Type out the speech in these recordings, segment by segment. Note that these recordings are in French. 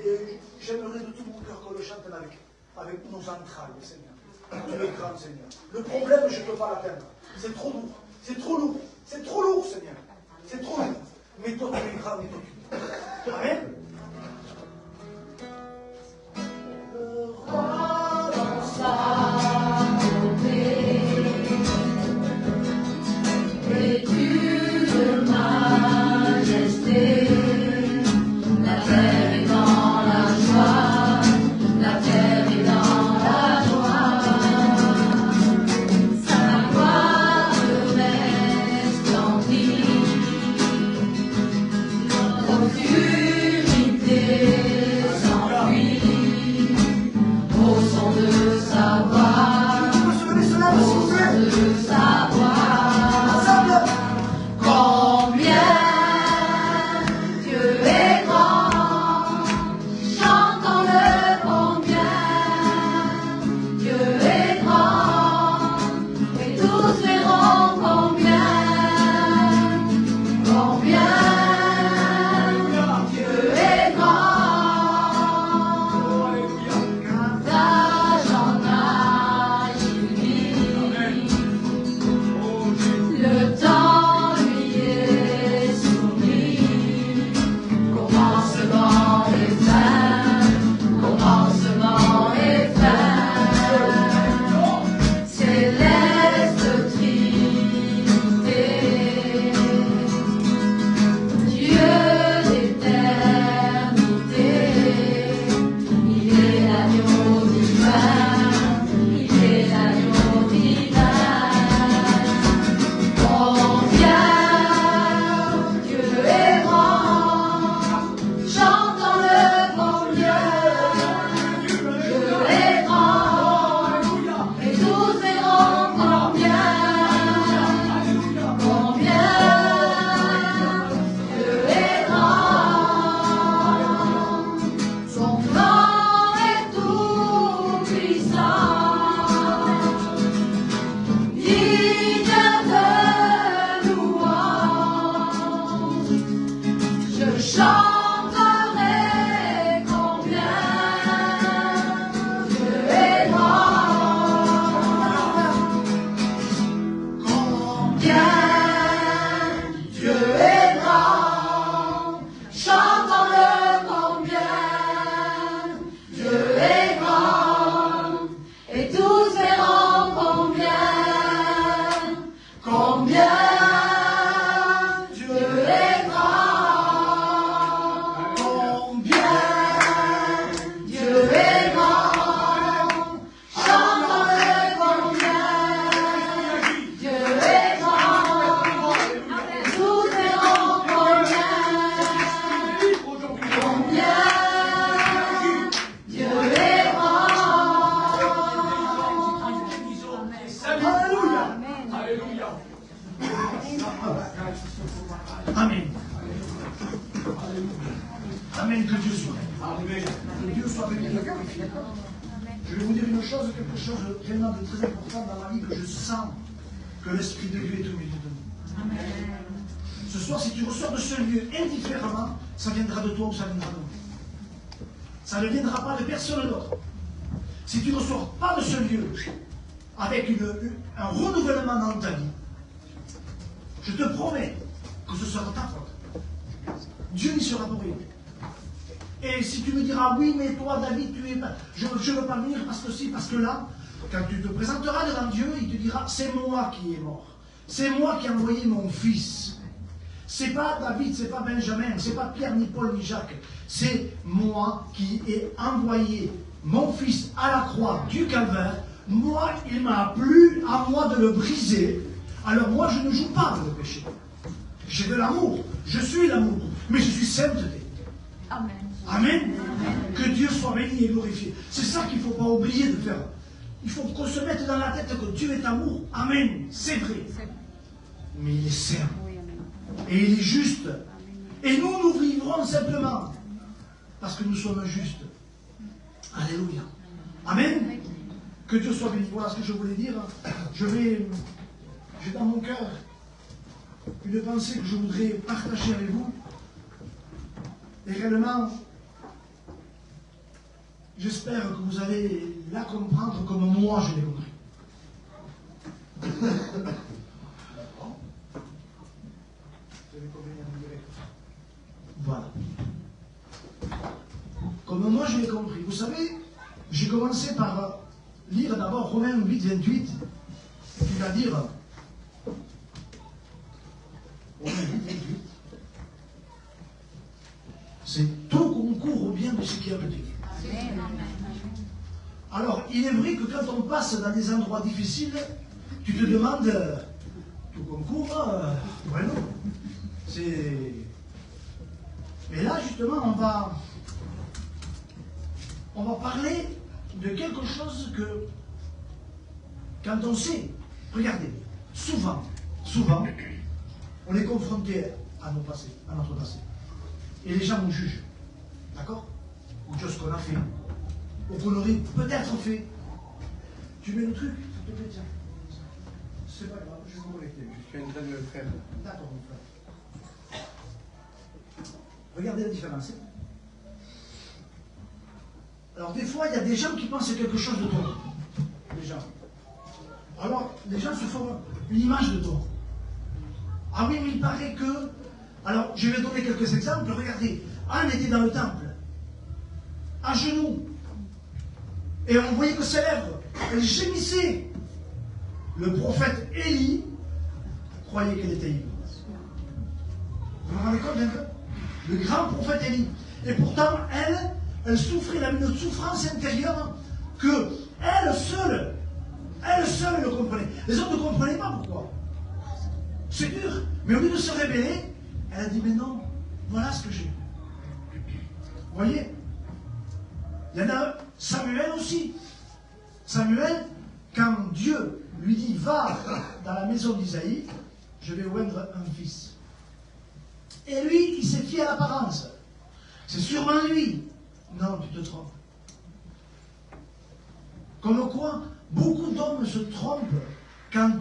Et j'aimerais de tout mon cœur qu'on le chante avec nos entrailles, Seigneur. Tu es grand, Seigneur. Le problème, je ne peux pas l'atteindre. C'est trop lourd. C'est trop lourd. C'est trop lourd, Seigneur. C'est trop lourd. Mais toi, tu es grand et t'occupes. Amen. Le roi dans sa beauté, vêtu de majesté, la terre est dans la joie, la terre est dans la joie, sa gloire resplendit, l'obscurité s'enfuit, au son de sa voix, au son de sa voix. Amen. Amen, que Dieu soit. Que Dieu soit béni. Je vais vous dire une chose, quelque chose vraiment de très important dans ma vie, que je sens que l'Esprit de Dieu est au milieu de nous. Amen. Ce soir, si tu ressors de ce lieu indifféremment, ça viendra de toi ou ça viendra de nous. Ça ne viendra pas de personne d'autre. Si tu ne ressors pas de ce lieu avec un renouvellement dans ta vie, je te promets que ce sera ta faute. Dieu n'y sera pour rien. Et si tu me diras, oui, mais toi, David, tu es pas... Je ne veux pas venir parce que si, parce que là, quand tu te présenteras devant Dieu, il te dira, c'est moi qui est mort. C'est moi qui ai envoyé mon fils. C'est pas David, c'est pas Benjamin, c'est pas Pierre, ni Paul, ni Jacques. C'est moi qui ai envoyé mon fils à la croix du Calvaire. Moi, il m'a plu à moi de le briser. Alors moi, je ne joue pas avec le péché. J'ai de l'amour. Je suis l'amour. Mais je suis sainteté. Amen. Amen. Amen. Que Dieu soit béni et glorifié. C'est ça qu'il ne faut pas oublier de faire. Il faut qu'on se mette dans la tête que Dieu est amour. Amen. C'est vrai. Mais il est saint. Et il est juste. Et nous, nous vivrons simplement parce que nous sommes justes. Alléluia. Amen. Que Dieu soit béni. Voilà ce que je voulais dire. J'ai dans mon cœur une pensée que je voudrais partager avec vous. Et réellement, J'espère que vous allez la comprendre comme moi je l'ai compris. Voilà. Comme moi je l'ai compris. Vous savez, j'ai commencé par lire d'abord Romains 8, 28, qui va dire Romains 8, 28, c'est tout concourt au bien de ce qui a de Dieu. Alors, il est vrai que quand on passe dans des endroits difficiles, tu te demandes, tout concourt, ouais non. C'est... Mais là, justement, on va parler de quelque chose que, quand on sait, regardez, souvent, on est confronté à notre passé. Et les gens nous jugent. D'accord? Ou de ce qu'on a fait. Ou qu'on aurait peut-être fait. Tu mets le truc, s'il te plaît, tiens. C'est pas grave, je vais me connecter. Je suis en train de le faire. D'accord, mon frère. Regardez la différence. Alors, des fois, il y a des gens qui pensent quelque chose de toi. Les gens. Alors, les gens se font une image de toi. Ah oui, mais il paraît que... Alors, je vais donner quelques exemples. Regardez, Anne était dans le temple, à genoux, et on voyait que ses lèvres, elle gémissait. Le prophète Élie croyait qu'elle était ivre. Vous vous rendez compte un peu? Le grand prophète Élie. Et pourtant, elle souffrait d'une souffrance intérieure que elle seule le comprenait. Les autres ne comprenaient pas pourquoi. C'est dur. Mais au lieu de se révéler, elle a dit, mais non, voilà ce que j'ai. Vous voyez? Il y en a Samuel aussi. Samuel, quand Dieu lui dit, va dans la maison d'Isaïe, je vais oindre un fils. Et lui, il s'est fié à l'apparence. C'est sûrement lui. Non, tu te trompes. Comme quoi, beaucoup d'hommes se trompent quand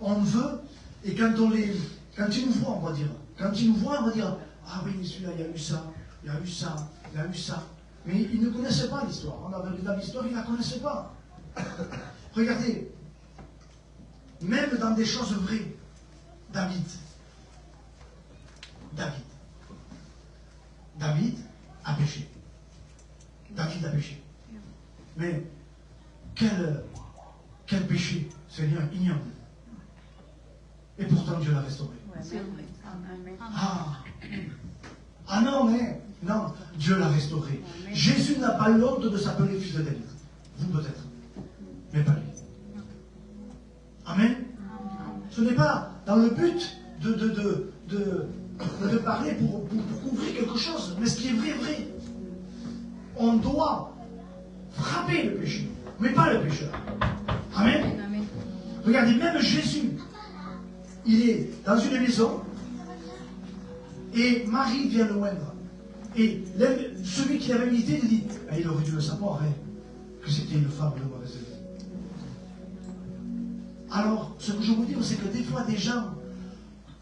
on veut, et quand ils nous voient, on va dire. Quand ils nous voient, on va dire, ah oui, mais celui-là, il y a eu ça, il y a eu ça, il y a eu ça. Mais ils ne connaissaient pas l'histoire. On avait dans l'histoire, ils ne la connaissaient pas. Regardez, même dans des choses vraies, David a péché. David a péché. Mais quel péché, Seigneur, ignoble. Et pourtant Dieu l'a restauré. Ah non, mais non, Dieu l'a restauré. Jésus n'a pas eu honte de s'appeler fils de David. Vous peut-être, mais pas lui. Amen. Ce n'est pas dans le but de parler pour couvrir quelque chose, mais ce qui est vrai est vrai. On doit frapper le péché, mais pas le pécheur. Amen. Regardez, même Jésus, il est dans une maison et Marie vient le oindre. Et celui qui l'avait invité, il dit, il aurait dû le savoir, que c'était une femme de mauvaise vie. Alors, ce que je veux dire, c'est que des fois, des gens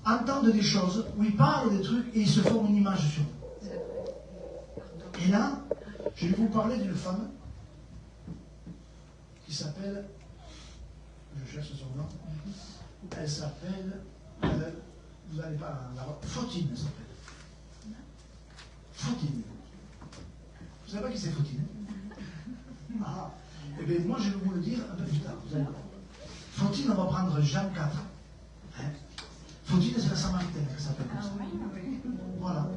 entendent des choses où ils parlent des trucs et ils se font une image sur eux. Et là, je vais vous parler d'une femme qui s'appelle, je cherche son nom, elle s'appelle, vous n'allez pas la voir, Fautine, elle s'appelle. Fautine. Vous ne savez pas qui c'est Fautine? Ah, eh bien moi je vais vous le dire un peu plus tard, vous allez voir. Fautine, on va prendre Jean 4. Fautine, c'est la Samaritaine qui s'appelle comme ça. Voilà.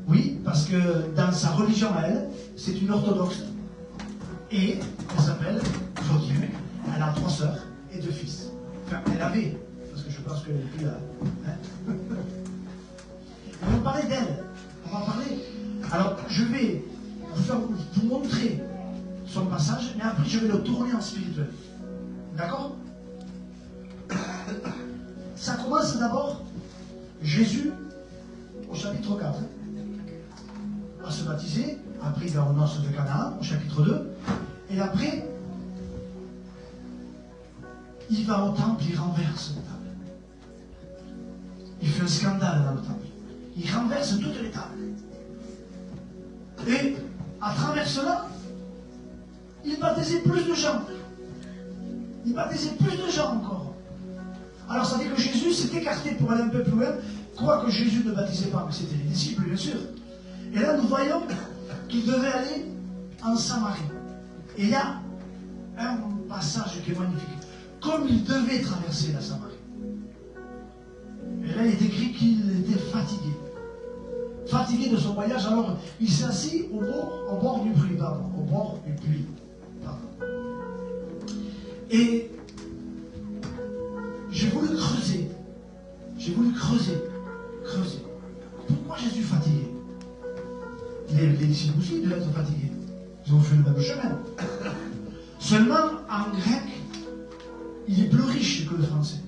Oui, parce que dans sa religion à elle, c'est une orthodoxe. Et elle s'appelle Fautine. Elle a 3 sœurs et 2 fils. Enfin, elle avait, parce que je pense qu'elle n'est plus là. On va parler d'elle. On va parler. Alors, je vais vous montrer son passage, mais après, je vais le tourner en spirituel. D'accord? Ça commence d'abord, Jésus, au chapitre 4, à se baptiser, après il va aux noces de Canaan, au chapitre 2, et après, il va au temple, il renverse les tables. Il fait un scandale dans le temple. Il renverse toutes les tables. Et à travers cela, il baptisait plus de gens. Il baptisait plus de gens encore. Alors ça dit que Jésus s'est écarté pour aller un peu plus loin, quoique Jésus ne baptisait pas, mais c'était les disciples, bien sûr. Et là, nous voyons qu'il devait aller en Samarie. Et il y a un passage qui est magnifique. Comme il devait traverser la Samarie. Et là, il est écrit qu'il était fatigué. Fatigué de son voyage, alors il s'est assis au bord du puits, pardon. Au bord du puits. Pardon. Et j'ai voulu creuser. J'ai voulu creuser. Pourquoi Jésus fatigué? Les disciples aussi devaient être fatigués. Ils ont fait le même chemin. Seulement, en grec, il est plus riche que le français.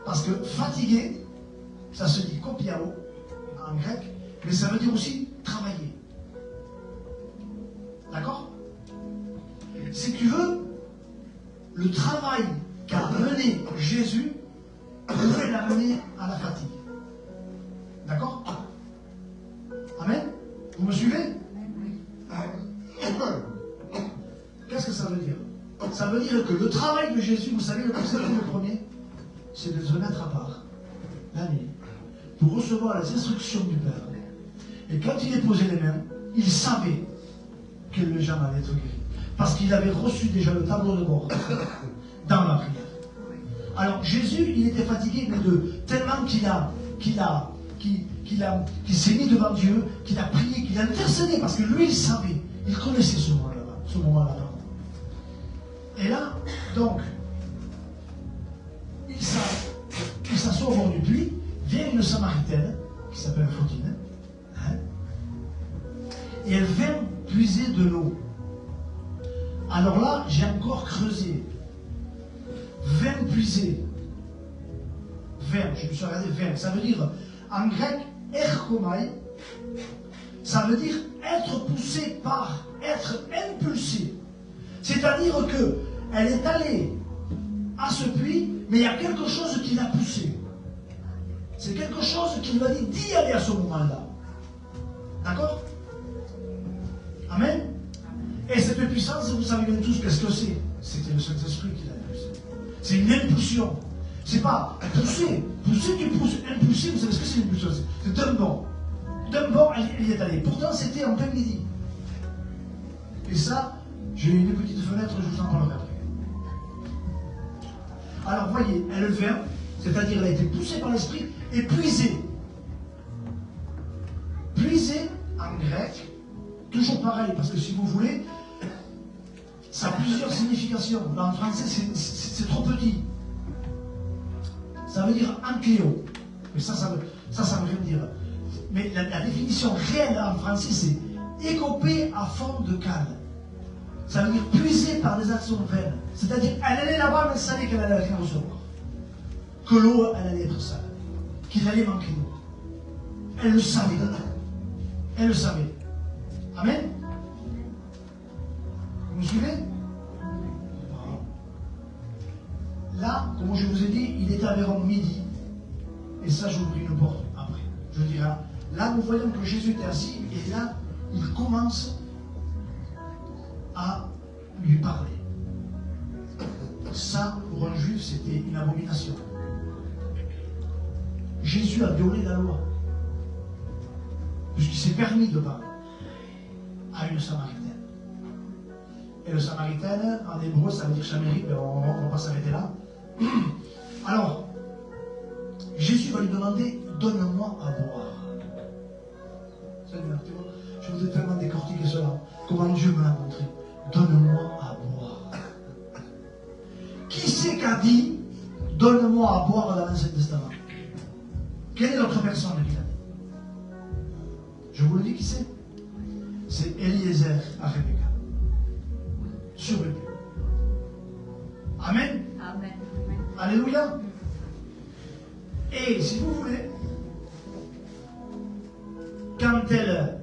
Parce que fatigué, ça se dit kopiao en grec, mais ça veut dire aussi travailler. D'accord? Si tu veux, le travail qu'a mené Jésus pouvait l'amener à la fatigue. D'accord? Amen? Vous me suivez? Qu'est-ce que ça veut dire? Ça veut dire que le travail de Jésus, vous savez, le premier, c'est de se mettre à part la nuit pour recevoir les instructions du Père. Et quand il déposait les mains, il savait que les gens allaient être guéris. Parce qu'il avait reçu déjà le tableau de bord dans la prière. Alors Jésus, il était fatigué, mais tellement qu'il s'est mis devant Dieu, qu'il a prié, qu'il a intercédé, parce que lui, il savait, il connaissait ce moment-là. Et là, donc, il s'assoit au bord du puits, vient une Samaritaine, qui s'appelle Fautine, et elle vient puiser de l'eau. Alors là, j'ai encore creusé. 20 puisées. 20, je me suis regardé 20. Ça veut dire, en grec, erchomai, ça veut dire être poussé par, être impulsé. C'est-à-dire qu'elle est allée à ce puits, mais il y a quelque chose qui l'a poussée. C'est quelque chose qui lui a dit d'y aller à ce moment-là. D'accord? Amen? Et cette puissance, vous savez bien tous qu'est-ce que c'est. C'était le Saint-Esprit qui l'a poussé. C'est une impulsion. C'est pas pousser. Pousser, tu pousses. Impulser, vous savez ce que c'est une impulsion? C'est d'un bond. D'un bond, elle y est allée. Pourtant, c'était en plein midi. Et ça, j'ai une petite fenêtre, je vous en parlerai après. Alors, voyez, elle vient, c'est-à-dire elle a été poussée par l'esprit et puisée. Puisée en grec, toujours pareil, parce que si vous voulez, ça a plusieurs significations. En français, c'est trop petit. Ça veut dire encléo. Mais ça veut rien dire. Mais la définition réelle en français, c'est écopée à fond de cale. Ça veut dire puiser par des actions vaines. C'est-à-dire, elle allait là-bas, mais elle savait qu'elle allait rien recevoir. Que l'eau, elle allait être sale. Qu'il allait manquer d'eau. Elle le savait. Elle le savait. Amen? Vous me suivez? Là, comme je vous ai dit, il était environ midi. Et ça, j'ouvre une porte après. Je dirais, là, nous voyons que Jésus était assis, et là, il commence à lui parler. Ça, pour un juif, c'était une abomination. Jésus a violé la loi. Puisqu'il s'est permis de parler à une Samaritaine. Et le Samaritaine, en hébreu, ça veut dire chamérique, mais on ne va pas s'arrêter là. Alors, Jésus va lui demander, donne-moi à boire. Seigneur, tu vois, je vous ai tellement décortiqué cela. Comment Dieu me l'a montré. Donne-moi à boire. Qui c'est qui a dit, donne-moi à boire dans l'Ancien Testament? Quelle est l'autre personne qui l'a dit? Je vous le dis, qui c'est? C'est Eliezer à Rebecca. Sur le lieu. Amen. Amen. Alléluia. Et si vous voulez, quand elle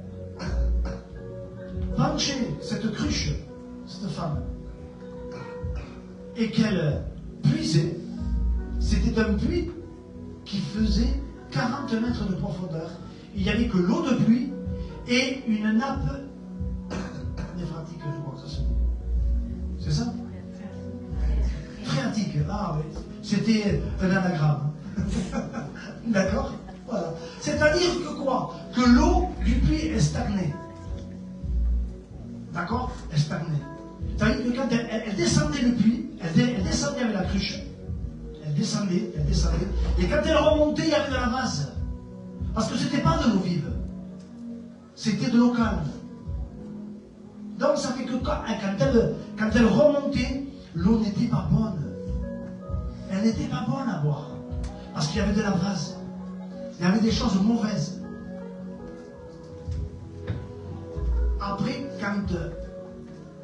penchait cette cruche, cette femme, et qu'elle puisait, c'était un puits qui faisait 40 mètres de profondeur. Il n'y avait que l'eau de pluie et une nappe néphratique, je pense. ça se dit? C'est ça? Phréatique. Ah oui. C'était un anagramme. D'accord? Voilà. C'est-à-dire que quoi? Que l'eau du puits est stagnée. D'accord? Elle stagnait. C'est-à-dire que quand elle descendait le puits, elle descendait avec la cruche. Elle descendait. Et quand elle remontait, il y avait de la vase. Parce que ce n'était pas de l'eau vive. C'était de l'eau calme. Donc ça fait que quand elle remontait, l'eau n'était pas bonne. Elle n'était pas bonne à boire. Parce qu'il y avait de la vase. Il y avait des choses mauvaises. Après, quand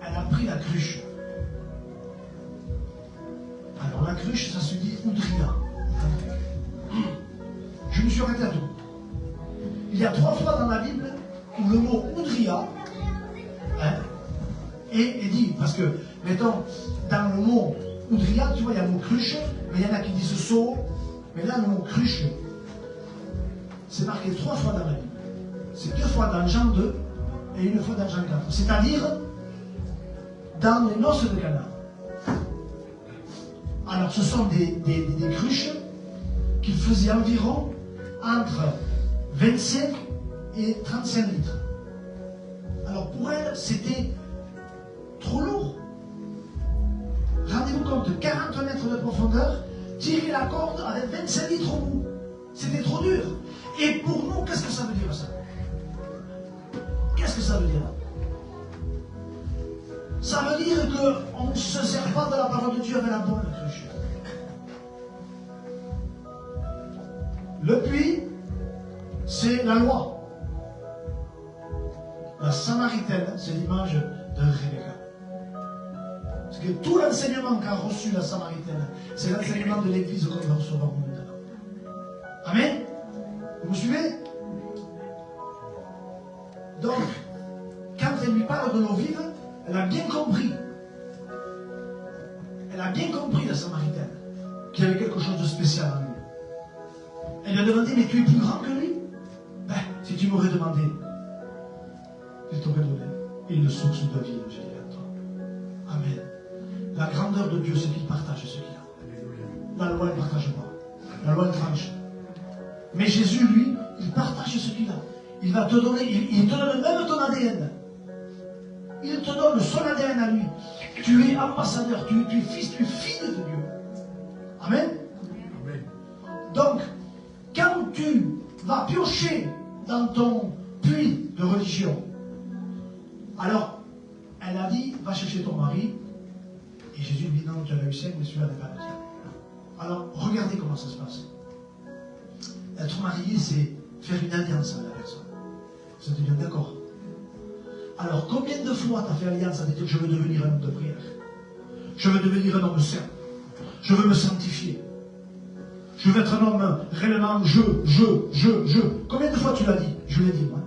elle a pris la cruche, alors la cruche, ça se dit oudria. Je me suis arrêté à tout. Il y a 3 fois dans la Bible où le mot oudria est dit, parce que, mettons, dans le mot oudria, tu vois, il y a le mot cruche, mais il y en a qui disent seau, mais là, le mot cruche, c'est marqué 3 fois dans la Bible. C'est 2 fois dans Jean 2 et 1 fois dans Jean 4. C'est-à-dire dans les noces de Cana. Alors, ce sont des cruches qui faisaient environ entre 25 et 35 litres. Alors, pour elle, c'était trop lourd. Rendez-vous compte, 40 mètres de profondeur, tirer la corde avec 25 litres au bout. C'était trop dur. Et pour nous, qu'est-ce que ça veut dire ça? Qu'est-ce que ça veut dire? Ça veut dire qu'on ne se sert pas de la parole de Dieu avec la bonne cruche. Le puits, c'est la loi. La Samaritaine, c'est l'image de Rebecca. Parce que tout l'enseignement qu'a reçu la Samaritaine, c'est l'enseignement de l'Église qu'on va recevoir maintenant. Amen? Vous me suivez? Donc, quand elle lui parle de l'eau vive, elle a bien compris. Elle a bien compris, la Samaritaine, qu'il y avait quelque chose de spécial en lui. Elle lui a demandé, mais tu es plus grand que lui? Ben, si tu m'aurais demandé, je t'aurais donné une source de vie, je dirais à toi. Amen. La grandeur de Dieu, c'est qu'il partage ce qu'il a. La loi, elle ne partage pas. La loi, elle tranche. Mais Jésus, lui, il partage ce qu'il a. Il va te donner, il te donne même ton ADN. Il te donne son ADN à lui. Tu es ambassadeur, tu es fils, tu es fille de Dieu. Amen. Amen. Donc, quand tu vas piocher dans ton puits de religion, alors, elle a dit, va chercher ton mari. Et Jésus lui dit, non, tu as eu 5, mais celui-là n'est pas le tien. Alors, regardez comment ça se passe. Être marié, c'est faire une alliance avec la personne. Vous êtes bien d'accord? Alors, combien de fois tu as fait alliance à dire, je veux devenir un homme de prière? Je veux devenir un homme saint. Je veux me sanctifier. Je veux être un homme réellement je. Combien de fois tu l'as dit? Je l'ai dit, moi.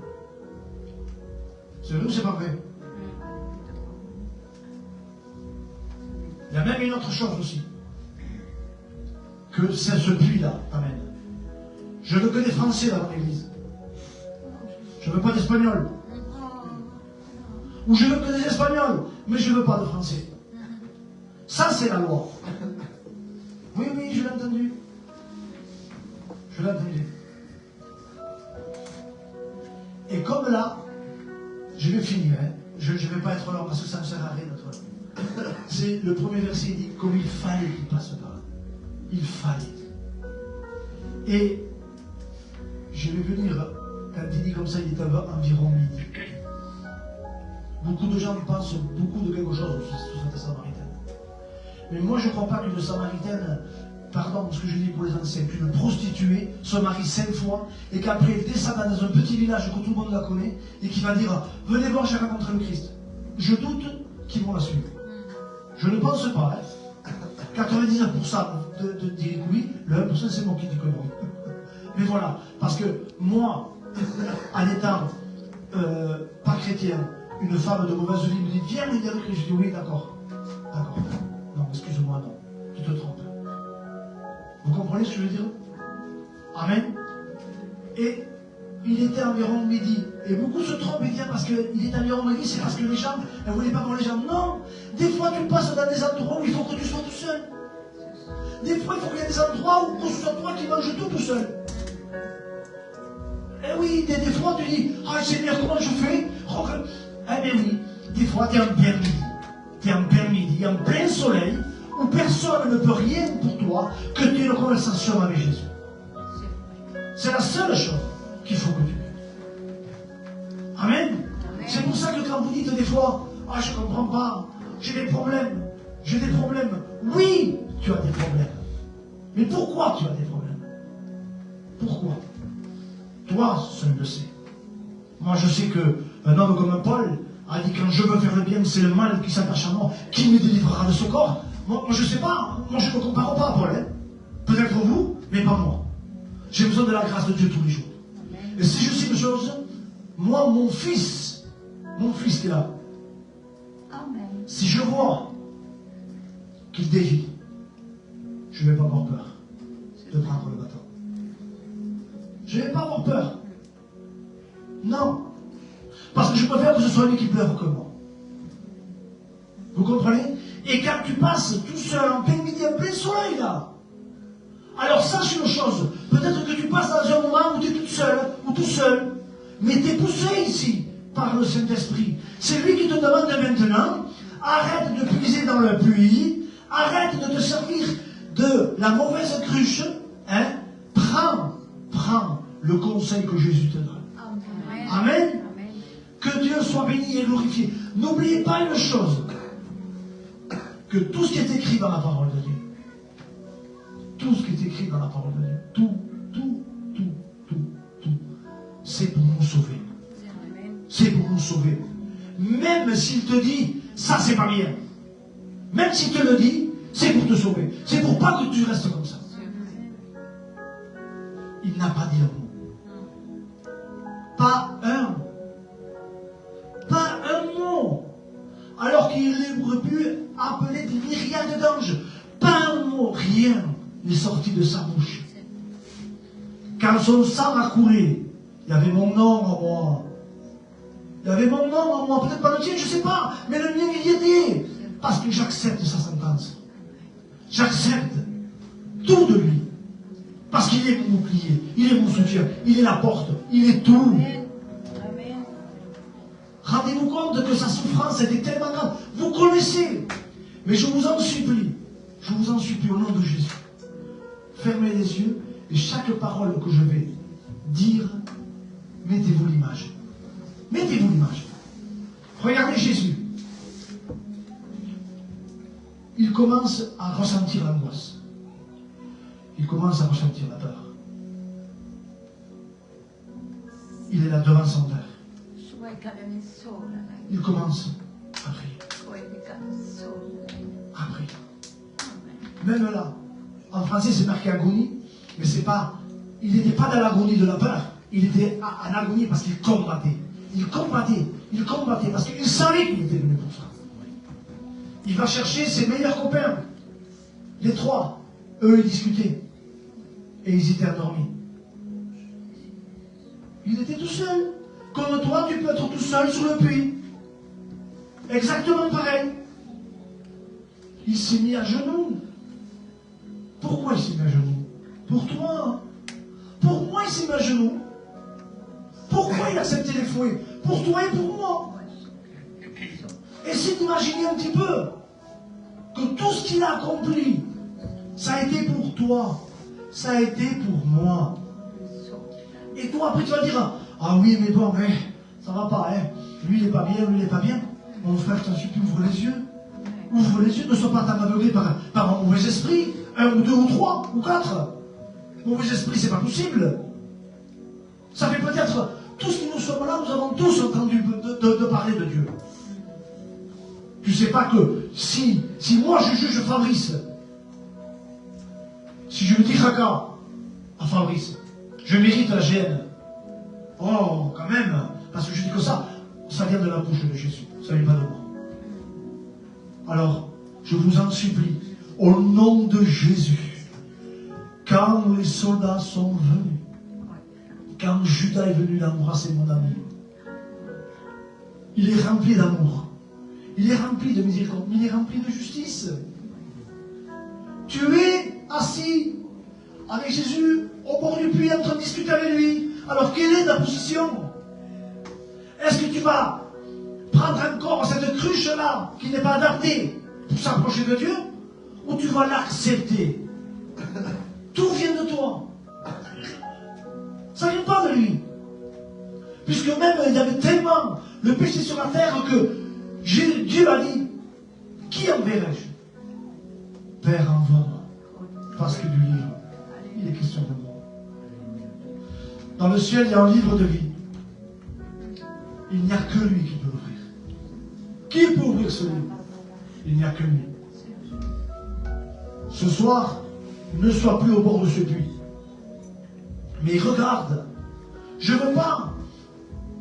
C'est vrai ou c'est pas vrai? Il y a même une autre chose aussi. Que c'est ce puits-là. Amen. Je veux que des Français dans mon église. Je ne veux pas d'Espagnols. Ou je veux que des Espagnols, mais je ne veux pas de Français. Ça, c'est la loi. Oui, je l'ai entendu. Je l'ai entendu. Et comme là, je vais finir, hein. Je ne vais pas être là parce que ça ne sert à rien d'être là. C'est le premier verset, il dit comme il fallait qu'il passe par là. Il fallait. Et je vais venir, quand il dit comme ça, il est environ midi. Beaucoup de gens pensent beaucoup de quelque chose sur cette Samaritaine. Mais moi je ne crois pas qu'une Samaritaine, pardon ce que je dis pour les anciens, qu'une prostituée se marie 5 fois et qu'après elle descend dans un petit village que tout le monde la connaît et qui va dire venez voir, j'ai rencontré le Christ. Je doute qu'ils vont la suivre. Je ne pense pas. 99% de dire oui, le 1% c'est moi qui dis que non. Mais voilà, parce que moi, en étant pas chrétien, une femme de mauvaise vie me dit viens m'aider avec lui. Je dis oui, d'accord. D'accord. Non, excuse-moi, non. Tu te trompes. Vous comprenez ce que je veux dire? Amen. Et il était environ midi. Et beaucoup se trompent et disent parce qu'il est environ midi, c'est parce que les gens ne voulaient pas voir les gens. Non, des fois tu passes dans des endroits où il faut que tu sois tout seul. Des fois il faut qu'il y ait des endroits où ce soit toi qui manges tout seul. Et oui, des fois tu dis, ah Seigneur, comment je fais? Eh bien oui, des fois tu es en plein midi. Tu es en plein midi, en plein soleil, où personne ne peut rien pour toi que tu aies une conversation avec Jésus. C'est la seule chose qu'il faut que tu aies. Amen. C'est pour ça que quand vous dites des fois, ah je ne comprends pas, j'ai des problèmes. Oui, tu as des problèmes. Mais pourquoi tu as des problèmes? Pourquoi? Toi, seul le sais. Moi, je sais qu'un homme comme Paul a dit, quand je veux faire le bien, c'est le mal qui s'attache à moi, qui me délivrera de son corps. Moi, je ne sais pas. Moi, je ne me compare pas à Paul. Hein. Peut-être vous, mais pas moi. J'ai besoin de la grâce de Dieu tous les jours. Et si je sais une chose, moi, mon fils qui est là, si je vois qu'il dévie, je ne vais pas avoir peur de prendre le bâton. Je ne vais pas avoir peur. Non. Parce que je préfère que ce soit lui qui pleure que moi. Vous comprenez? Et quand tu passes tout seul, en plein midi, en plein soleil, là, alors sache une chose, peut-être que tu passes dans un moment où tu es toute seule, ou tout seul, mais tu es poussé ici par le Saint-Esprit. C'est lui qui te demande maintenant, arrête de puiser dans le puits, arrête de te servir de la mauvaise cruche, hein, prends le conseil que Jésus te donne. Amen. Amen. Que Dieu soit béni et glorifié. N'oubliez pas une chose, que tout ce qui est écrit dans la parole de Dieu, tout ce qui est écrit dans la parole de Dieu, tout, c'est pour nous sauver. C'est pour nous sauver. Même s'il te dit, ça c'est pas bien. Même s'il te le dit, c'est pour te sauver. C'est pour pas que tu restes comme ça. Il n'a pas dit un mot. Pas un. Pas un mot. Alors qu'il aurait pu appeler des myriades d'anges. Pas un mot, rien n'est sorti de sa bouche. Quand son sang a coulé, il y avait mon nom en moi. Il y avait mon nom en moi, peut-être pas le tien, je ne sais pas, mais le mien il y était. Parce que j'accepte sa sentence. J'accepte tout de lui. Parce qu'il est mon bouclier, il est mon soutien, il est la porte, il est tout. Amen. Rendez-vous compte que sa souffrance était tellement grande. Vous connaissez. Mais je vous en supplie au nom de Jésus. Fermez les yeux et chaque parole que je vais dire, mettez-vous l'image. Mettez-vous l'image. Regardez Jésus. Il commence à ressentir l'angoisse. Il commence à ressentir la peur. Il est là devant son Père. Il commence à prier. À prier. Même là, en français c'est marqué agonie, mais c'est pas. Il n'était pas dans l'agonie de la peur. Il était en agonie parce qu'il combattait. Il combattait parce qu'il savait qu'il était venu pour ça. Il va chercher ses meilleurs copains. Les trois. Eux, ils discutaient. Et ils étaient endormis. Il était tout seul. Comme toi, tu peux être tout seul sous le puits. Exactement pareil. Il s'est mis à genoux. Pourquoi il s'est mis à genoux? Pour toi. Pour moi, il s'est mis à genoux. Pourquoi il a accepté les fouets? Pour toi et pour moi. Essayez d'imaginer un petit peu que tout ce qu'il a accompli, ça a été pour toi. Ça a été pour moi. Et toi, après, tu vas dire, ah oui, mais bon, mais ça va pas, hein. Lui, il n'est pas bien, lui, il n'est pas bien. Mon frère, t'en supplie, ouvre les yeux. Ouvre les yeux, ne sois pas aveuglé par un mauvais esprit. Un ou deux ou trois ou quatre. Mauvais esprit, c'est pas possible. Ça fait peut-être, tous qui nous sommes là, nous avons tous entendu de parler de Dieu. Tu sais pas que si moi je juge Fabrice, si je dis Raka à Fabrice, je mérite la gêne. Oh, quand même, parce que je dis que ça vient de la bouche de Jésus, ça vient pas de moi. Alors, je vous en supplie, au nom de Jésus, quand les soldats sont venus, quand Judas est venu l'embrasser, mon ami, il est rempli d'amour. Il est rempli de miséricorde, mais il est rempli de justice. Tu es assis avec Jésus au bord du puits en train de discuter avec lui. Alors quelle est ta position? Est-ce que tu vas prendre encore cette cruche-là qui n'est pas adaptée pour s'approcher de Dieu, ou tu vas l'accepter? Tout vient de toi. Ça ne vient pas de lui. Puisque même il y avait tellement le péché sur la terre que Dieu a dit, qui enverrai-je? Père, envoie-moi. Parce que du livre, il est question de moi. Dans le ciel, il y a un livre de vie. Il n'y a que lui qui peut l'ouvrir. Qui peut ouvrir ce livre? Il n'y a que lui. Ce soir, ne sois plus au bord de ce puits. Mais regarde, je ne veux pas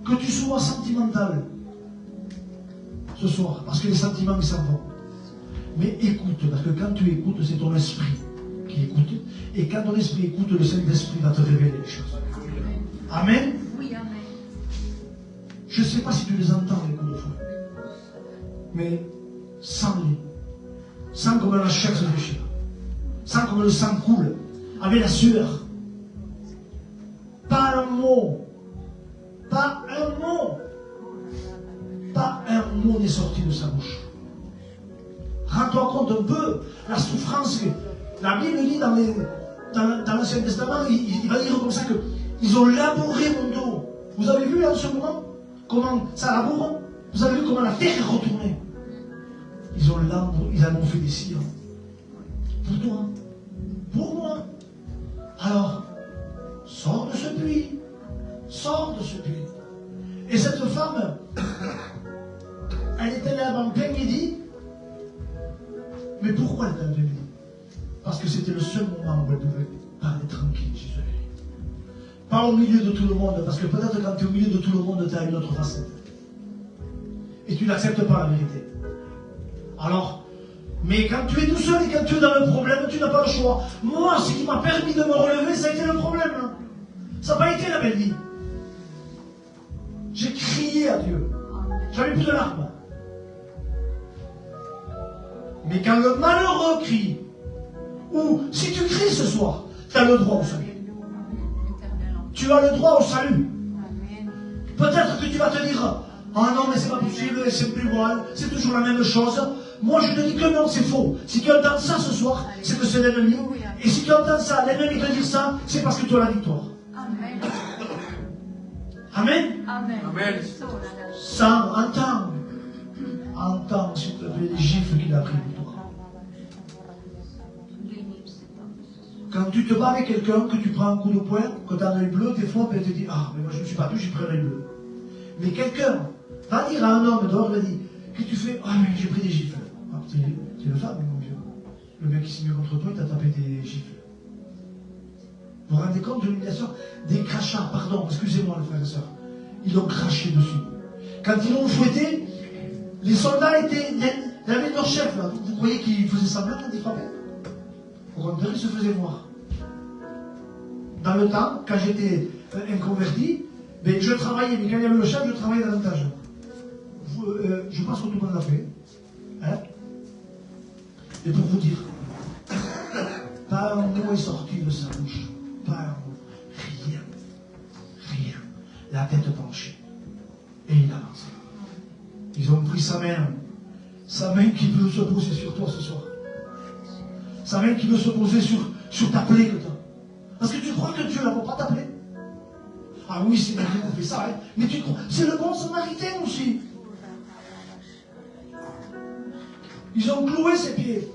que tu sois sentimental ce soir, parce que les sentiments ils s'en vont. Mais écoute, parce que quand tu écoutes, c'est ton esprit qui écoute. Et quand ton esprit écoute, le Saint-Esprit va te révéler les choses. Amen. Oui, amen. Je ne sais pas si tu les entends, les coups de feu. Mais sans-les. Sans comme la chair se déchire. Sans comme le sang coule. Avec la sueur. Pas un mot. Pas un mot. Pas un mot n'est sorti de sa bouche. Rends-toi compte un peu la souffrance que la Bible dit dans l'Ancien Testament, il va dire comme ça que ils ont labouré mon dos. Vous avez vu là en ce moment comment ça laboure? Vous avez vu comment la terre est retournée? Ils en ont fait des cires. Pour toi. Pour moi. Alors, sors de ce puits. Sors de ce puits. Et cette femme, elle était là en plein midi. Mais pourquoi elle était en plein midi? Parce que c'était le seul moment où elle pouvait parler tranquille, Jésus. Pas au milieu de tout le monde, parce que peut-être quand tu es au milieu de tout le monde, tu as une autre facette. Et tu n'acceptes pas la vérité. Alors, mais quand tu es tout seul et quand tu es dans le problème, tu n'as pas le choix. Moi, ce qui m'a permis de me relever, ça a été le problème. Hein. Ça n'a pas été la belle vie. J'ai crié à Dieu. J'avais plus de larmes. Mais quand le malheureux crie, ou si tu cries ce soir, tu as le droit au salut. Tu as le droit au salut. Peut-être que tu vas te dire, ah non, mais c'est pas possible, c'est plus moi, c'est toujours la même chose. Moi, je te dis que non, c'est faux. Si tu entends ça ce soir, c'est que c'est l'ennemi. Et si tu entends ça, l'ennemi te dit ça, c'est parce que tu as la victoire. Amen. Amen. Amen. Amen. Ça, entends, s'il te plaît, les gifles qu'il a pris pour toi. Quand tu te bats avec quelqu'un, que tu prends un coup de poing, que tu as un œil bleu, des fois, ben, tu te dis, ah, mais moi je ne suis pas plus, j'ai pris un œil bleu. Mais quelqu'un va dire à un homme dehors, il va dire, qu'est-ce que tu fais? Ah, mais j'ai pris des gifles. Ah, c'est le femme, mon Dieu. Le mec qui s'est mis contre toi, il t'a tapé des gifles. Vous vous rendez compte de l'humiliation? Des crachats, pardon, excusez-moi, les frères et sœurs. Ils l'ont craché dessus. Quand ils l'ont fouetté, les soldats étaient. Il y avait leur chef, là. Vous croyez qu'ils faisaient semblant quand ils frappaient? Au contraire, ils se faisaient voir. Dans le temps, quand j'étais inconverti, ben, je travaillais, mais quand il y avait le chef, je travaillais davantage. Je pense que tout le monde l'a fait. Hein? Et pour vous dire, pas un mot est sorti de sa bouche. Pas un mot. Rien. Rien. La tête penchée. Et il avance. Ils ont pris sa main qui veut se poser sur toi ce soir. Sa main qui veut se poser sur ta plaie que tu as. Parce que tu crois que Dieu ne va pas t'appeler. Ah oui, c'est Dieu qui fait ça, hein. Mais tu crois, c'est le bon samaritain aussi. Ils ont cloué ses pieds.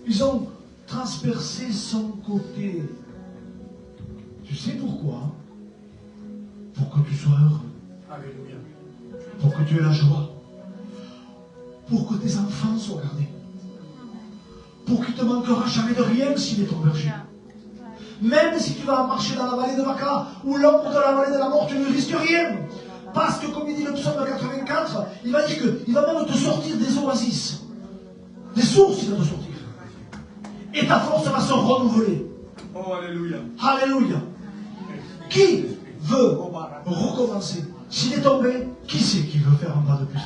Ils ont transpercé son côté. Tu sais pourquoi? Pour que tu sois heureux. Alléluia. Pour que tu aies la joie. Pour que tes enfants soient gardés. Pour qu'il ne te manquera jamais de rien s'il est ton berger. Même si tu vas marcher dans la vallée de Baca ou l'ombre de la vallée de la mort, tu ne risques rien. Parce que, comme il dit le psaume 84, il va dire qu'il va même te sortir des oasis. Des sources, il va te sortir. Et ta force va se renouveler. Oh, alléluia. Alléluia. Qui veut recommencer? S'il est tombé, qui c'est qui veut faire un pas de plus?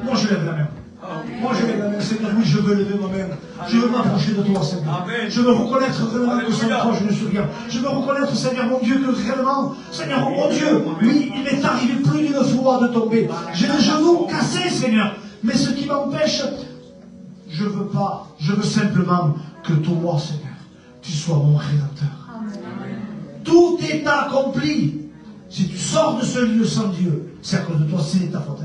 Moi je lève la main. Moi je lève la main, Seigneur, oui, je veux lever ma main. Je veux m'approcher de toi, Seigneur. Je veux reconnaître vraiment que sans toi je ne suis rien. Je veux reconnaître, Seigneur mon Dieu, que réellement, Seigneur mon Dieu, oui, il m'est arrivé plus d'une fois de tomber. J'ai les genoux cassés, Seigneur. Mais ce qui m'empêche, je veux pas, je veux simplement que toi, Seigneur, tu sois mon Rédempteur. Tout est accompli. Si tu sors de ce lieu sans Dieu, c'est à cause de toi, c'est ta faute.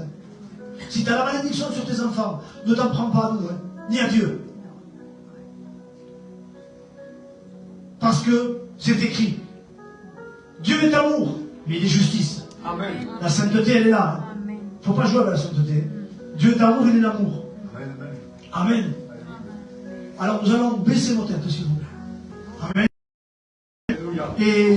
Si tu as la malédiction sur tes enfants, ne t'en prends pas à nous, ni à Dieu. Parce que c'est écrit. Dieu est amour, mais il est justice. Amen. La sainteté, elle est là. Il ne faut pas jouer avec la sainteté. Dieu est amour, il est l'amour. Amen. Alors nous allons baisser nos têtes, s'il vous plaît. Amen. Et